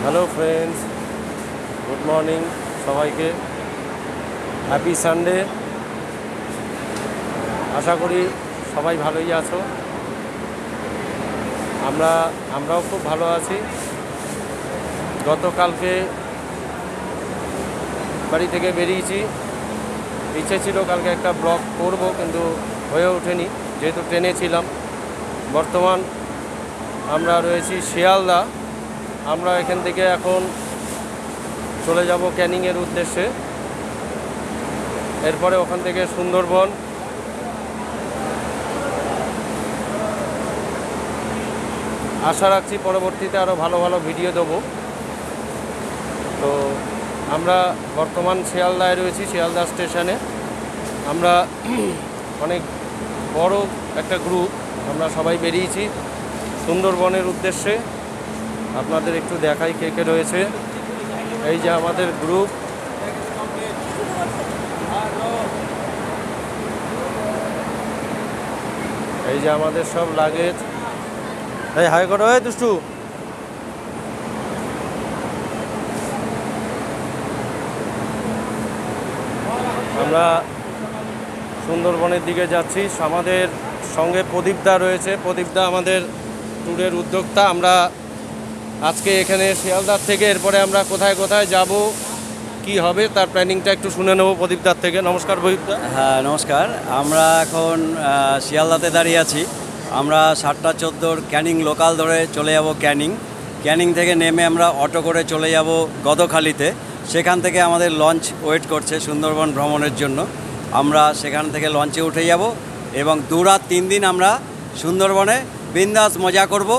Hello friends, good morning সবাইকে। Happy Sunday. আশা করি সবাই ভালোই আছো। আমরাও খুব ভালো আছি। গতকালকে বাড়ি থেকে বেরিয়েছি। ইচ্ছে ছিল কালকে একটা ব্লগ করব, কিন্তু হয়ে ওঠেনি যেহেতু ট্রেনে ছিলাম। বর্তমান আমরা রয়েছি শিয়ালদা। আমরা এখান থেকে এখন চলে যাব ক্যানিংয়ের উদ্দেশ্যে। এরপরে ওখান থেকে সুন্দরবন, আশা রাখছি পরবর্তীতে আরও ভালো ভালো ভিডিও দেবো। তো আমরা বর্তমান শিয়ালদায় রয়েছি, শিয়ালদা স্টেশনে। আমরা অনেক বড় একটা গ্রুপ, আমরা সবাই বেরিয়েছি সুন্দরবনের উদ্দেশ্যে। আপনাদের একটু দেখাই কে কে রয়েছে। এই যে আমাদের গ্রুপ, এই যে আমাদের সব লাগেজ। এই হাই করো, এই দুষ্টু। আমরা সুন্দরবনের দিকে যাচ্ছি। আমাদের সঙ্গে প্রদীপদা রয়েছে। প্রদীপদা আমাদের ট্যুরের উদ্যোক্তা। আমরা আজকে এখানে শিয়ালদার থেকে এরপরে আমরা কোথায় কোথায় যাব, কি হবে, তার প্ল্যানিংটা একটু শুনে নেব প্রদীপদার থেকে। নমস্কার প্রদীপদা। হ্যাঁ, নমস্কার। আমরা এখন শিয়ালদাতে দাঁড়িয়ে আছি। আমরা 7:14 ক্যানিং লোকাল ধরে চলে যাব ক্যানিং থেকে নেমে আমরা অটো করে চলে যাব গদখালিতে। সেখান থেকে আমাদের লঞ্চ ওয়েট করছে সুন্দরবন ভ্রমণের জন্য। আমরা সেখান থেকে লঞ্চে উঠে যাব এবং 2 রাত 3 দিন আমরা সুন্দরবনে বিন্দাস মজা করব।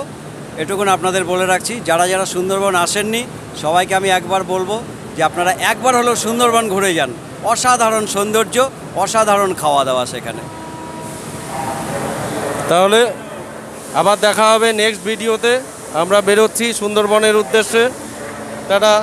এটুকুন আপনাদের বলে রাখছি। যারা যারা সুন্দরবন আসেননি সবাইকে আমি একবার বলবো যে আপনারা একবার হলেও সুন্দরবন ঘুরে যান। অসাধারণ সৌন্দর্য, অসাধারণ খাওয়া দাওয়া সেখানে। তাহলে আবার দেখা হবে নেক্সট ভিডিওতে। আমরা বেরোচ্ছি সুন্দরবনের উদ্দেশ্যে। টাটা।